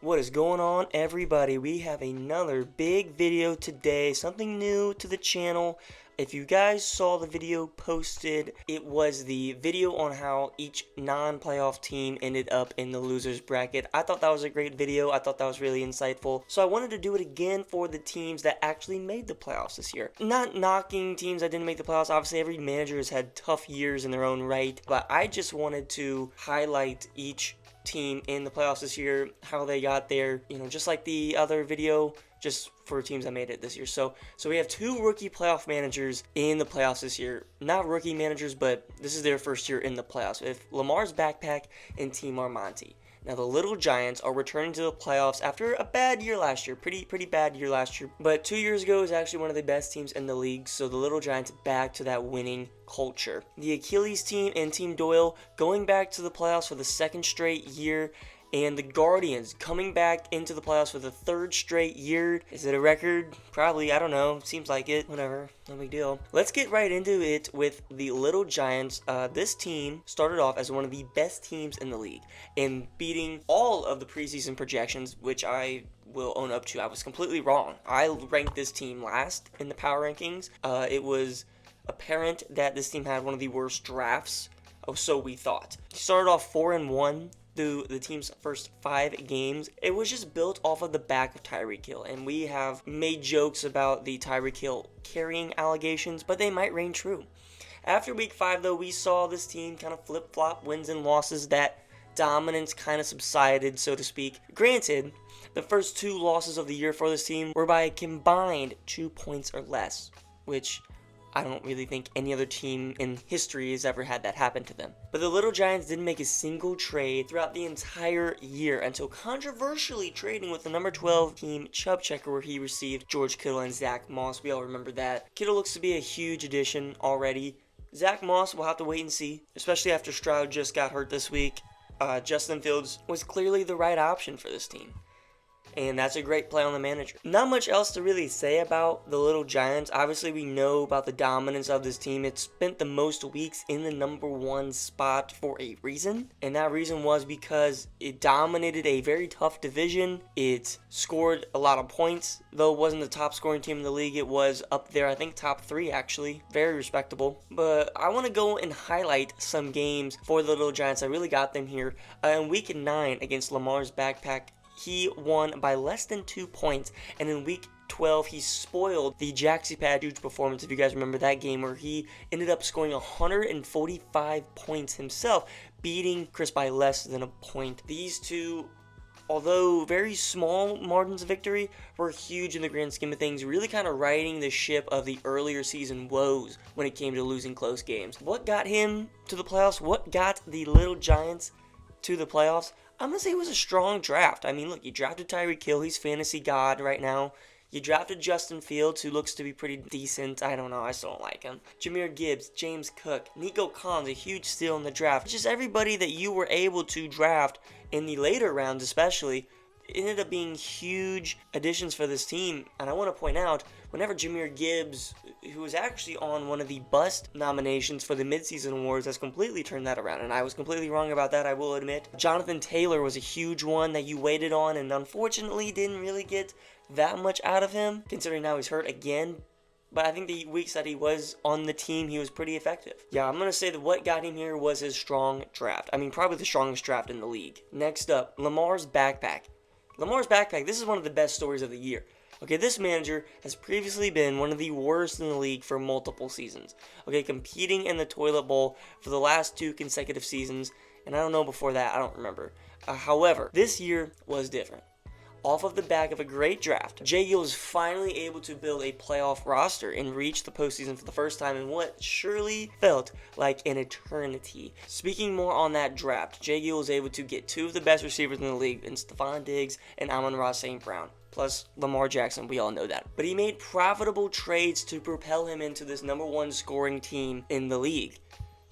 What is going on, everybody? We have another big video today, something new to the channel. If you guys saw the video posted, it was the video on how each non-playoff team ended up in the loser's bracket. I thought that was a great video. I thought that was really insightful. So I wanted to do it again for the teams that actually made the playoffs this year. Not knocking teams that didn't make the playoffs. Obviously, every manager has had tough years in their own right. But I just wanted to highlight each team in the playoffs this year, how they got there, just like the other video, just for teams that made it this year. So we have two rookie playoff managers in the playoffs this year. Not rookie managers, but this is their first year in the playoffs. We have Lamars Backpack and Team Marmonti. Now, the Little Giants are returning to the playoffs after a bad year last year. Pretty bad year last year. But 2 years ago is actually one of the best teams in the league, so the Little Giants back to that winning culture. The Achilles team and Team Doyel going back to the playoffs for the second straight year. And the Guardians coming back into the playoffs for the third straight year. Is it a record? Probably. I don't know. Seems like it. Whatever. No big deal. Let's get right into it with the Little Giants. This team started off as one of the best teams in the league and beating all of the preseason projections, which I will own up to. I was completely wrong. I ranked this team last in the power rankings. It was apparent that this team had one of the worst drafts. Oh, so we thought. Started off 4-1. Through the team's first 5 games. It was just built off of the back of Tyreek Hill, and we have made jokes about the Tyreek Hill carrying allegations, but they might reign true. After week 5, though, we saw this team kind of flip-flop wins and losses. That dominance kind of subsided, so to speak. Granted, the first 2 losses of the year for this team were by a combined 2 points or less, which I don't really think any other team in history has ever had that happen to them. But the Little Giants didn't make a single trade throughout the entire year until controversially trading with the number 12 team Chubb Checker, where he received George Kittle and Zach Moss. We all remember that. Kittle looks to be a huge addition already. Zach Moss, we'll have to wait and see, especially after Stroud just got hurt this week. Justin Fields was clearly the right option for this team. And that's a great play on the manager. Not much else to really say about the Little Giants. Obviously, we know about the dominance of this team. It spent the most weeks in the number 1 spot for a reason. And that reason was because it dominated a very tough division. It scored a lot of points. Though it wasn't the top scoring team in the league, it was up there, I think top 3 actually. Very respectable. But I want to go and highlight some games for the Little Giants. I really got them here. In week 9 against Lamars Backpack, he won by less than 2 points, and in week 12, he spoiled the Jaxie Pad huge performance, if you guys remember that game, where he ended up scoring 145 points himself, beating Chris by less than a point. These two, although very small margins of victory, were huge in the grand scheme of things, really kind of riding the ship of the earlier season woes when it came to losing close games. What got him to the playoffs? What got the Little Giants to the playoffs? I'm going to say it was a strong draft. I mean, look, you drafted Tyreek Hill. He's fantasy god right now. You drafted Justin Fields, who looks to be pretty decent. I don't know. I still don't like him. Jahmyr Gibbs, James Cook, Nico Collins, a huge steal in the draft. Just everybody that you were able to draft in the later rounds especially ended up being huge additions for this team. And I want to point out, whenever Jahmyr Gibbs, who was actually on one of the bust nominations for the midseason awards, has completely turned that around. And I was completely wrong about that, I will admit. Jonathan Taylor was a huge one that you waited on and unfortunately didn't really get that much out of him, considering now he's hurt again. But I think the weeks that he was on the team, he was pretty effective. Yeah, I'm going to say that what got him here was his strong draft. I mean, probably the strongest draft in the league. Next up, Lamar's Backpack. Lamar's Backpack, this is one of the best stories of the year. Okay, this manager has previously been one of the worst in the league for multiple seasons. Okay, competing in the toilet bowl for the last 2 consecutive seasons, and I don't know before that, I don't remember. However, this year was different. Off of the back of a great draft, Jay was finally able to build a playoff roster and reach the postseason for the first time in what surely felt like an eternity. Speaking more on that draft, Jay was able to get 2 of the best receivers in the league in Stephon Diggs and Amon-Ra St. Brown. Plus Lamar Jackson, we all know that. But he made profitable trades to propel him into this number 1 scoring team in the league.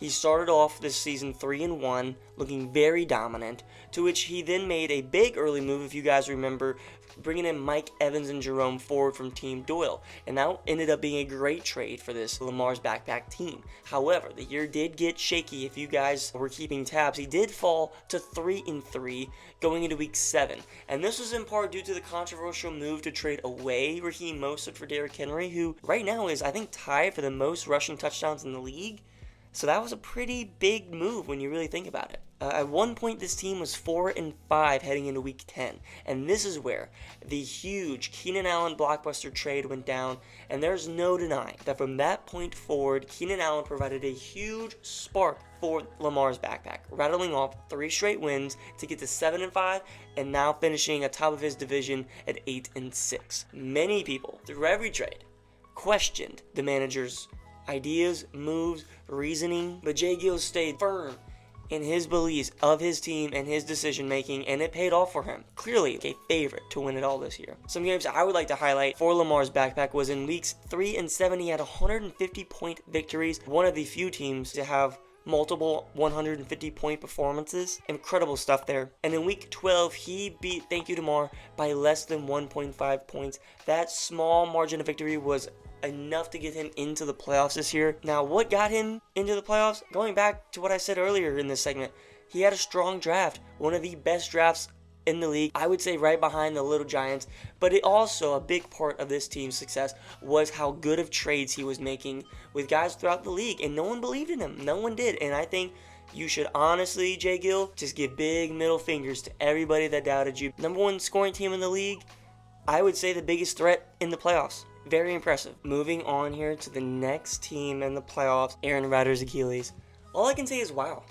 He started off this season 3-1, looking very dominant, to which he then made a big early move, if you guys remember, bringing in Mike Evans and Jerome Ford from Team Doyel, and that ended up being a great trade for this Lamars Backpack team. However, the year did get shaky. If you guys were keeping tabs, he did fall to 3-3 going into week 7, and this was in part due to the controversial move to trade away Raheem Mostert for Derrick Henry, who right now is, I think, tied for the most rushing touchdowns in the league. So that was a pretty big move when you really think about it. At one point, this team was 4-5 heading into week 10, and this is where the huge Keenan Allen blockbuster trade went down, and there's no denying that from that point forward, Keenan Allen provided a huge spark for Lamar's Backpack, rattling off 3 straight wins to get to 7-5, and now finishing atop of his division at 8-6. Many people, through every trade, questioned the manager's ideas, moves, reasoning, but Jay Gill stayed firm in his beliefs of his team and his decision making, and it paid off for him. Clearly a favorite to win it all this year. Some games I would like to highlight for Lamar's Backpack was in weeks 3 and 7. He had 150-point victories, one of the few teams to have multiple 150-point performances. Incredible stuff there. And in week 12, he beat Thank You Damar by less than 1.5 points. That small margin of victory was enough to get him into the playoffs this year. Now, what got him into the playoffs? Going back to what I said earlier in this segment, he had a strong draft, one of the best drafts in the league, I would say right behind the Little Giants, but it also, a big part of this team's success was how good of trades he was making with guys throughout the league, and no one believed in him. No one did, and I think you should honestly, Jay Gill, just give big middle fingers to everybody that doubted you. Number 1 scoring team in the league, I would say the biggest threat in the playoffs. Very impressive. Moving on here to the next team in the playoffs, Aaron Rodgers' Achilles. All I can say is wow.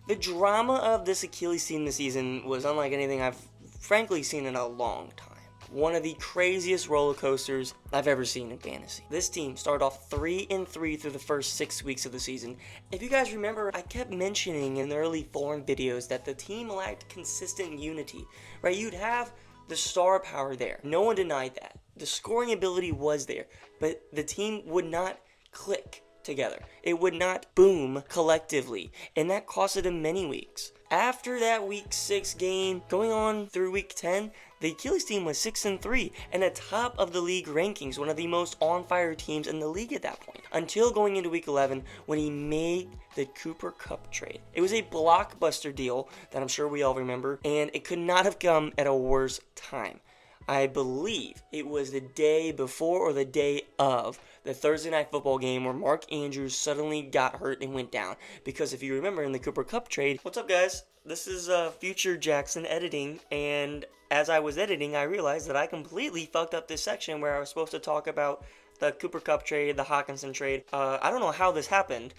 The drama of this Achilles team this season was unlike anything I've frankly seen in a long time. One of the craziest roller coasters I've ever seen in fantasy. This team started off 3-3 through the first 6 weeks of the season. If you guys remember, I kept mentioning in the early forum videos that the team lacked consistent unity, right? You'd have the star power there. No one denied that. The scoring ability was there, but the team would not click together. It would not boom collectively, and that costed him many weeks. After that week 6 game, going on through week 10, the Achilles team was 6-3 and atop of the league rankings, one of the most on-fire teams in the league at that point, until going into week 11 when he made the Cooper Kupp trade. It was a blockbuster deal that I'm sure we all remember, and it could not have come at a worse time. I believe it was the day before or the day of the Thursday Night Football game where Mark Andrews suddenly got hurt and went down. Because if you remember in the Cooper Kupp trade, what's up guys? This is future Jackson editing, and as I was editing I realized that I completely fucked up this section where I was supposed to talk about the Cooper Kupp trade, the Hawkinson trade. I don't know how this happened.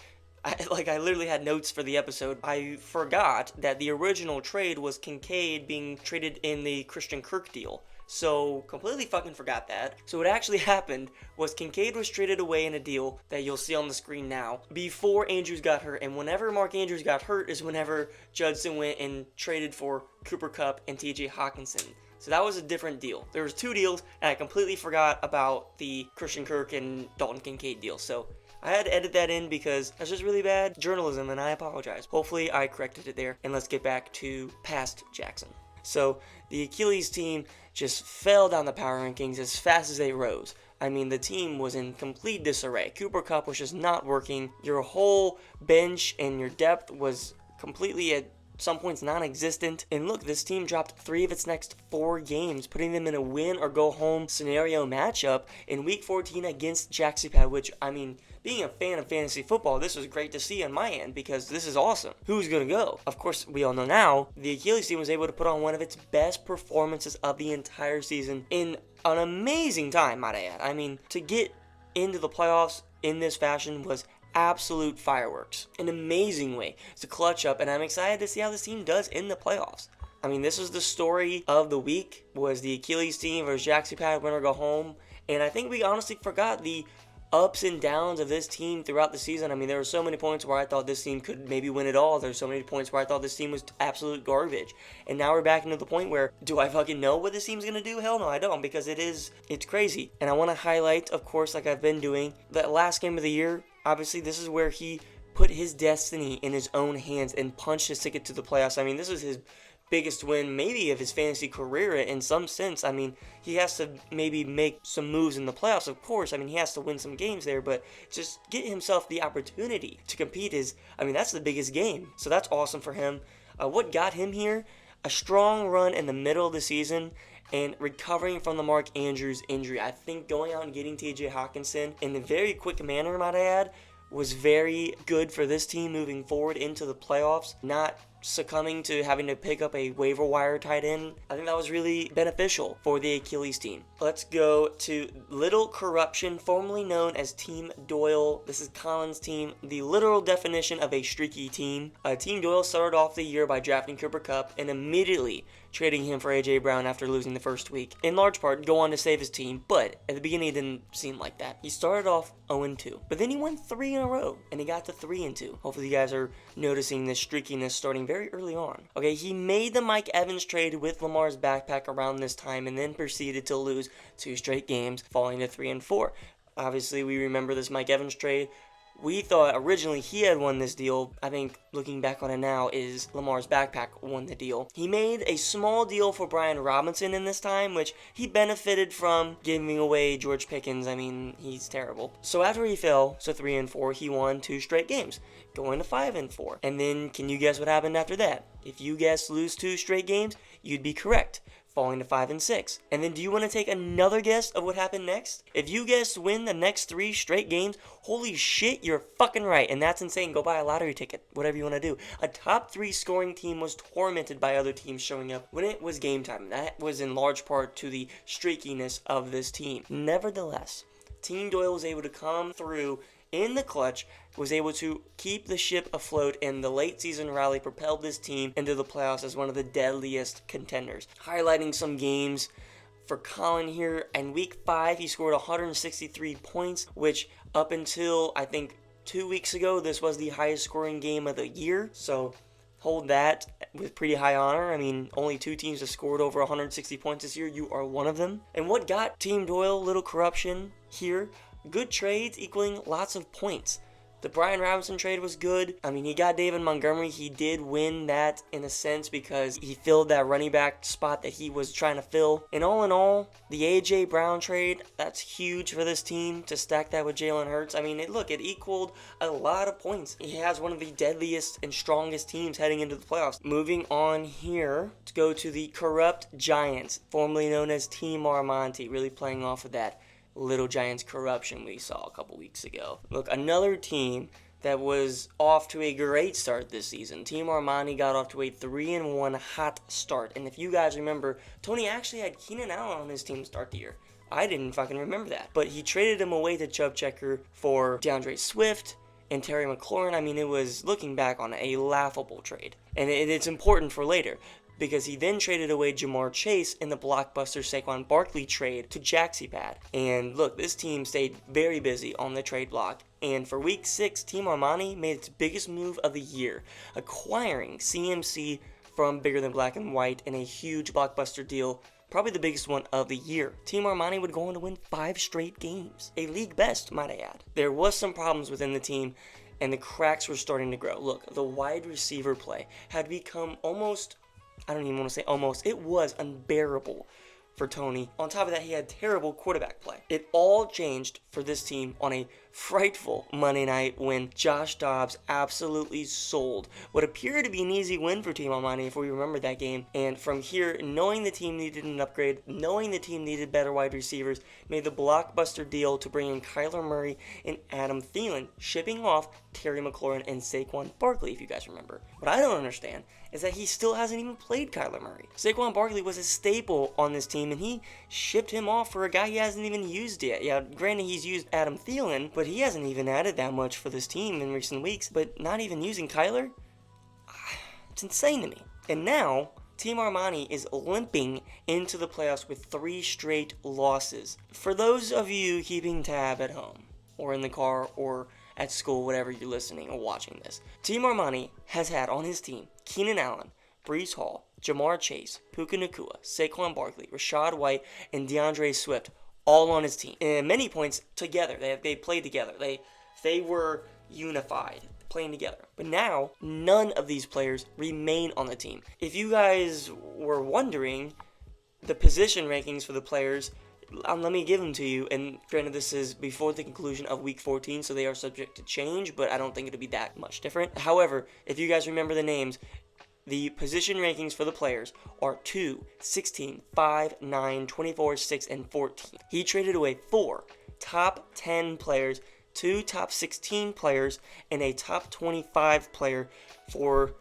I literally had notes for the episode. I forgot that the original trade was Kincaid being traded in the Christian Kirk deal. So, completely fucking forgot that. So what actually happened was Kincaid was traded away in a deal that you'll see on the screen now before Andrews got hurt. And whenever Mark Andrews got hurt is whenever Judson went and traded for Cooper Kupp and TJ Hawkinson. So that was a different deal. There was 2 deals, and I completely forgot about the Christian Kirk and Dalton Kincaid deal. So I had to edit that in because that's just really bad journalism, and I apologize. Hopefully I corrected it there, and let's get back to past Jackson. So the Achilles team just fell down the power rankings as fast as they rose. I mean, the team was in complete disarray. Cooper Kupp was just not working. Your whole bench and your depth was completely at some points non-existent. And look, this team dropped 3 of its next 4 games, putting them in a win or go home scenario matchup in week 14 against Jacksepad, which, I mean, being a fan of fantasy football, this was great to see on my end because this is awesome. Who's going to go? Of course, we all know now, the Achilles team was able to put on one of its best performances of the entire season in an amazing time, might I add. I mean, to get into the playoffs in this fashion was absolute fireworks. An amazing way to clutch up, and I'm excited to see how this team does in the playoffs. I mean, this was the story of the week, was the Achilles team versus Jacksepad, win or go home, and I think we honestly forgot the ups and downs of this team throughout the season. I mean, there were so many points where I thought this team could maybe win it all. There's so many points where I thought this team was absolute garbage. And now we're back into the point where, do I fucking know what this team's going to do? Hell no, I don't, because it's crazy. And I want to highlight, of course, like I've been doing, that last game of the year. Obviously, this is where he put his destiny in his own hands and punched his ticket to the playoffs. I mean, this was his biggest win maybe of his fantasy career in some sense. I mean, he has to maybe make some moves in the playoffs, of course. I mean, he has to win some games there, but just get himself the opportunity to compete that's the biggest game. So that's awesome for him. What got him here? A strong run in the middle of the season and recovering from the Mark Andrews injury. I think going out and getting TJ Hawkinson in a very quick manner, might I add, was very good for this team moving forward into the playoffs, not succumbing to having to pick up a waiver wire tight end. I think that was really beneficial for the Achilles team. Let's go to Little Corruption, formerly known as Team Doyel. This is Colin's team, the literal definition of a streaky team. Team Doyel started off the year by drafting Cooper Kupp and immediately trading him for A.J. Brown after losing the first week. In large part, go on to save his team, but at the beginning it didn't seem like that. He started off 0-2, but then he won 3 in a row, and he got to 3-2. Hopefully you guys are noticing this streakiness starting very early on. Okay, he made the Mike Evans trade with Lamars Backpack around this time, and then proceeded to lose 2 straight games, falling to 3-4. Obviously, we remember this Mike Evans trade. We thought originally he had won this deal. I think looking back on it now is Lamar's Backpack won the deal. He made a small deal for Brian Robinson in this time, which he benefited from giving away George Pickens. I mean, he's terrible. So after he fell to 3-4, he won 2 straight games, going to 5-4. And then can you guess what happened after that? If you guessed lose 2 straight games, you'd be correct, falling to 5-6. And then do you want to take another guess of what happened next? If you guessed win the next 3 straight games, holy shit, you're fucking right. And that's insane. Go buy a lottery ticket, whatever you want to do. A top 3 scoring team was tormented by other teams showing up when it was game time. That was in large part to the streakiness of this team. Nevertheless, Team Doyel was able to come through in the clutch, was able to keep the ship afloat, and the late season rally propelled this team into the playoffs as one of the deadliest contenders. Highlighting some games for Colin here, in week 5 he scored 163 points, which up until I think 2 weeks ago this was the highest scoring game of the year, so hold that with pretty high honor. I mean, only 2 teams have scored over 160 points this year. You are one of them. And what got Team Doyel Little Corruption here? Good trades equaling lots of points. The Brian Robinson trade was good. I mean, he got David Montgomery. He did win that in a sense because he filled that running back spot that he was trying to fill. And all in all, the A.J. Brown trade, that's huge for this team to stack that with Jalen Hurts. I mean, it equaled a lot of points. He has one of the deadliest and strongest teams heading into the playoffs. Moving on here to go to the Corrupt Giants, formerly known as Team Marmonti, really playing off of that Little Giants corruption we saw a couple weeks ago. Look, another team that was off to a great start this season. Team Marmonti got off to a 3-1 hot start. And if you guys remember, Tony actually had Keenan Allen on his team to start the year. I didn't fucking remember that. But he traded him away to Chubb Checker for DeAndre Swift and Terry McLaurin. I mean, it was looking back on a laughable trade. And it's important for later, because he then traded away Jamar Chase in the blockbuster Saquon Barkley trade to JaxiPad. And look, this team stayed very busy on the trade block. And for week 6, Team Armani made its biggest move of the year, acquiring CMC from Bigger Than Black and White in a huge blockbuster deal, probably the biggest one of the year. Team Armani would go on to win 5 straight games, a league best, might I add. There was some problems within the team, and the cracks were starting to grow. Look, the wide receiver play had become almost, I don't even want to say almost, it was unbearable for Tony. On top of that, he had terrible quarterback play. It all changed for this team on a frightful Monday night when Josh Dobbs absolutely sold what appeared to be an easy win for Team Almighty, if we remember that game. And from here, knowing the team needed an upgrade, knowing the team needed better wide receivers, made the blockbuster deal to bring in Kyler Murray and Adam Thielen, shipping off Terry McLaurin and Saquon Barkley, if you guys remember. What I don't understand is that he still hasn't even played Kyler Murray. Saquon Barkley was a staple on this team, and he shipped him off for a guy he hasn't even used yet. Yeah, granted, he's used Adam Thielen, but he hasn't even added that much for this team in recent weeks. But not even using Kyler? It's insane to me. And now, Team Armani is limping into the playoffs with 3 straight losses. For those of you keeping tab at home, or in the car, or at school, whatever you're listening or watching this, Team Armani has had on his team Keenan Allen, Breece Hall, Jamar Chase, Puka Nacua, Saquon Barkley, Rashad White, and DeAndre Swift, all on his team. And at many points together. They played together. They were unified, playing together. But now, none of these players remain on the team. If you guys were wondering, the position rankings for the players, let me give them to you, and granted this is before the conclusion of week 14, so they are subject to change, but I don't think it'll be that much different. However, if you guys remember the names, the position rankings for the players are 2, 16, 5, 9, 24, 6, and 14. He traded away 4 top 10 players, 2 top 16 players, and a top 25 player for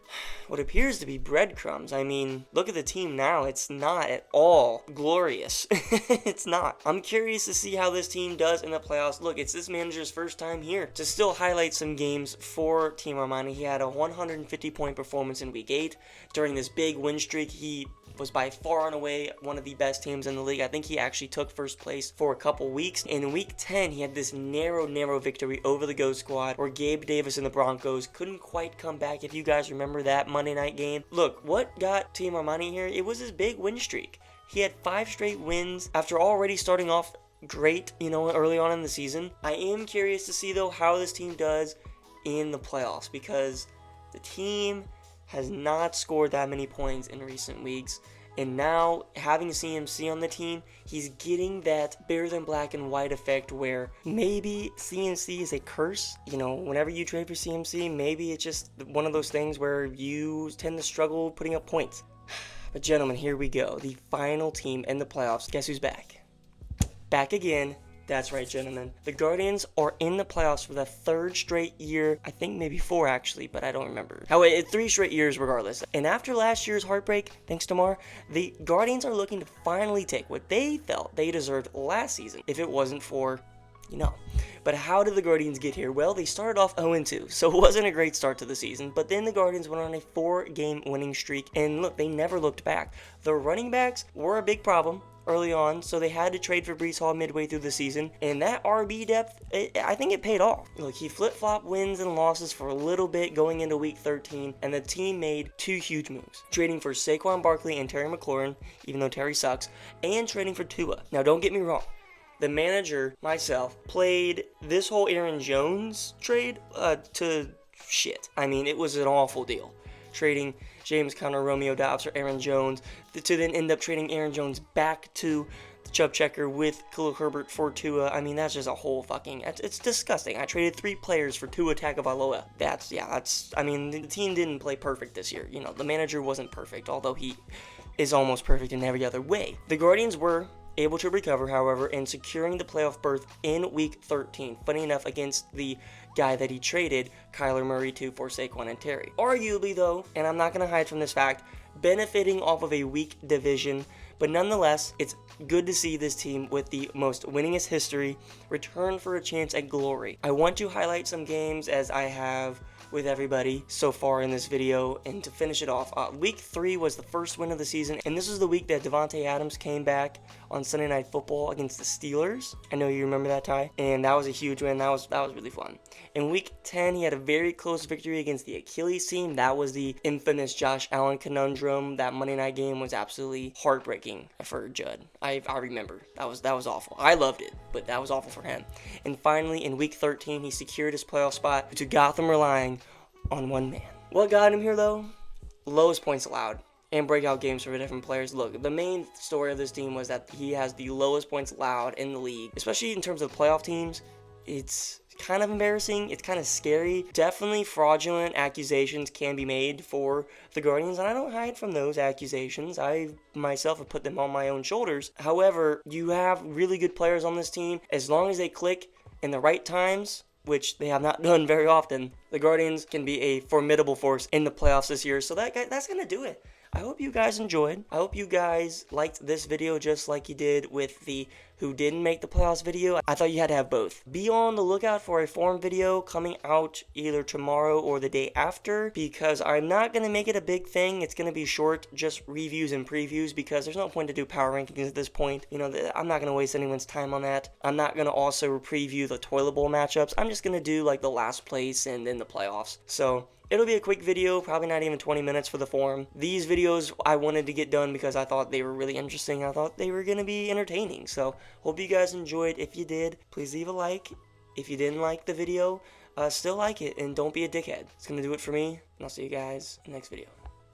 what appears to be breadcrumbs. I mean, look at the team now. It's not at all glorious. It's not. I'm curious to see how this team does in the playoffs. Look, it's this manager's first time here. To still highlight some games for Team Marmonti, he had a 150-point performance in Week 8. During this big win streak, he was by far and away one of the best teams in the league. I think he actually took first place for a couple weeks. And in Week 10, he had this narrow victory over the Ghost Squad, where Gabe Davis and the Broncos couldn't quite come back. If you guys remember that Monday night game. Look, what got Team Marmonti here? It was his big win streak. He had 5 straight wins after already starting off great, early on in the season. I am curious to see, though, how this team does in the playoffs, because the team has not scored that many points in recent weeks, and now having CMC on the team, he's getting that bigger than black and white effect where maybe CMC is a curse. Whenever you trade for CMC, maybe it's just one of those things where you tend to struggle putting up points. But gentlemen, here we go. The final team in the playoffs. Guess who's back? Back again. That's right, gentlemen. The Guardians are in the playoffs for the 3rd straight year. I think maybe 4, actually, but I don't remember. However, 3 straight years regardless. And after last year's heartbreak, thanks to Mar, the Guardians are looking to finally take what they felt they deserved last season, if it wasn't for, But how did the Guardians get here? Well, they started off 0-2, so it wasn't a great start to the season, but then the Guardians went on a 4-game winning streak, and look, they never looked back. The running backs were a big problem early on, so they had to trade for Breece Hall midway through the season, and that RB depth, I think it paid off. Look, he flip-flopped wins and losses for a little bit going into week 13, and the team made 2 huge moves, trading for Saquon Barkley and Terry McLaurin, even though Terry sucks, and trading for Tua. Now, don't get me wrong. The manager, myself, played this whole Aaron Jones trade to shit. I mean, it was an awful deal. Trading James Conner, Romeo Doubs for Aaron Jones, to then end up trading Aaron Jones back to the Chubb Checker with Khalil Herbert for Tua. I mean, that's just a whole fucking, it's disgusting. I traded 3 players for Tua Tagovailoa. I mean, the team didn't play perfect this year. The manager wasn't perfect, although he is almost perfect in every other way. The Guardians were able to recover, however, and securing the playoff berth in week 13. Funny enough, against the guy that he traded Kyler Murray to for Saquon and Terry. Arguably, though, and I'm not going to hide from this fact, benefiting off of a weak division, but nonetheless, it's good to see this team with the most winningest history return for a chance at glory. I want to highlight some games as I have with everybody so far in this video, and to finish it off, week 3 was the first win of the season, and this was the week that Devontae Adams came back on Sunday Night Football against the Steelers. I know you remember that, Ty, and that was a huge win. That was really fun. In week 10, he had a very close victory against the Achilles team. That was the infamous Josh Allen conundrum. That Monday night game was absolutely heartbreaking for Judd. I remember. That was awful. I loved it, but that was awful for him. And finally, in week 13, he secured his playoff spot to Gotham relying on one man. What got him here, though? Lowest points allowed and breakout games for different players. Look, the main story of this team was that he has the lowest points allowed in the league, especially in terms of playoff teams. It's kind of embarrassing. It's kind of scary. Definitely fraudulent accusations can be made for the Guardians, and I don't hide from those accusations. I myself have put them on my own shoulders. However, you have really good players on this team. As long as they click in the right times, which they have not done very often, the Guardians can be a formidable force in the playoffs this year. So that's going to do it. I hope you guys enjoyed. I hope you guys liked this video just like you did with the who didn't make the playoffs video. I thought you had to have both. Be on the lookout for a forum video coming out either tomorrow or the day after, because I'm not going to make it a big thing. It's going to be short, just reviews and previews, because there's no point to do power rankings at this point. I'm not going to waste anyone's time on that. I'm not going to also preview the Toilet Bowl matchups. I'm just going to do like the last place and then the playoffs. So it'll be a quick video, probably not even 20 minutes for the forum. These videos I wanted to get done because I thought they were really interesting. I thought they were going to be entertaining. So hope you guys enjoyed. If you did, please leave a like. If you didn't like the video, still like it and don't be a dickhead. It's gonna do it for me, and I'll see you guys in the next video.